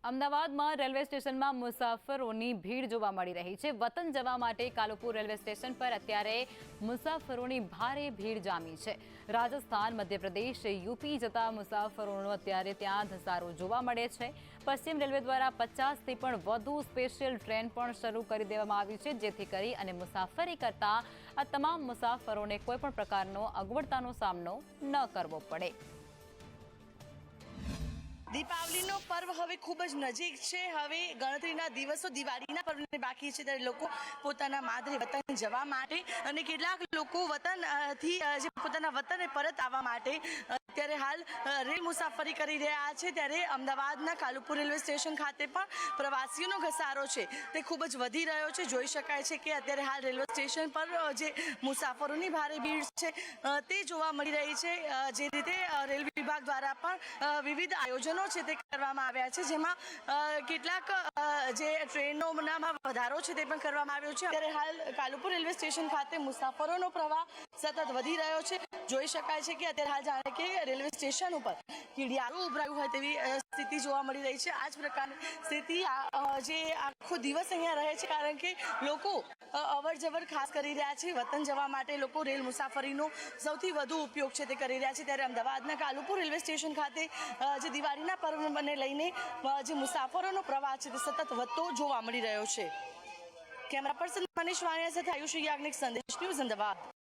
અમદાવાદમાં રેલવે સ્ટેશનમાં મુસાફરોની ભીડ જોવા મળી રહી છે। વતન જવા માટે કાલુપુર રેલવે સ્ટેશન પર અત્યારે મુસાફરોની ભારે ભીડ જામી છે। રાજસ્થાન, મધ્યપ્રદેશ, યુપી જતા મુસાફરોનો અત્યારે ત્યાં ધસારો જોવા મળે છે। પશ્ચિમ રેલવે દ્વારા 50થી પણ વધુ સ્પેશિયલ ટ્રેન પણ શરૂ કરી દેવામાં આવી છે, જેથી કરી અને મુસાફરી કરતા આ તમામ મુસાફરોને કોઈપણ પ્રકારનો અગવડતાનો સામનો ન કરવો પડે। દીપાવલીનો પર્વ હવે ખૂબ જ નજીક છે। હવે ગણતરીના દિવસો દિવાળીના પર્વને બાકી છે, ત્યારે લોકો પોતાના માદરે વતન જવા માટે અને કેટલાક લોકો વતનથી જે પોતાના વતને પરત આવવા માટે અત્યારે હાલ રેલ મુસાફરી કરી રહ્યા છે। ત્યારે અમદાવાદના કાલુપુર રેલવે સ્ટેશન ખાતે પણ પ્રવાસીઓનો ઘસારો છે તે ખૂબ જ વધી રહ્યો છે। જોઈ શકાય છે કે અત્યારે હાલ રેલવે સ્ટેશન પર જે મુસાફરોની ભારે ભીડ છે તે જોવા મળી રહી છે। જે રીતે રેલવે વિભાગ દ્વારા પણ વિવિધ આયોજનો છે તે કરવામાં આવ્યા છે, જેમાં કેટલાક જે ટ્રેનોમાં વધારો છે તે પણ કરવામાં આવ્યો છે। અત્યારે હાલ કાલુપુર રેલવે સ્ટેશન ખાતે મુસાફરોનો પ્રવાહ સતત વધી રહ્યો છે। જોઈ શકાય છે કે અત્યારે હાલ જાણે કે રેલવે સ્ટેશન ઉપર કીડિયારું ઉભરાયું હોય તેવી સ્થિતિ જોવા મળી રહી છે। આ જ પ્રકારની સ્થિતિ જે આખો દિવસ અહીંયા રહે છે, કારણ કે લોકો અવર જવર ખાસ કરી રહ્યા છે। વતન જવા માટે લોકો રેલ મુસાફરીનો સૌથી વધુ ઉપયોગ છે તે કરી રહ્યા છે। ત્યારે અમદાવાદના કાલુપુર રેલવે સ્ટેશન ખાતે જે દિવાળીના પર્વને લઈને જે મુસાફરોનો પ્રવાહ છે તે સતત વધતો જોવા મળી રહ્યો છે। કેમેરા પર્સન મનીષ વાણિયા સાથે આયુષી યાજ્ઞિક, સંદેશ ન્યૂઝ, અમદાવાદ।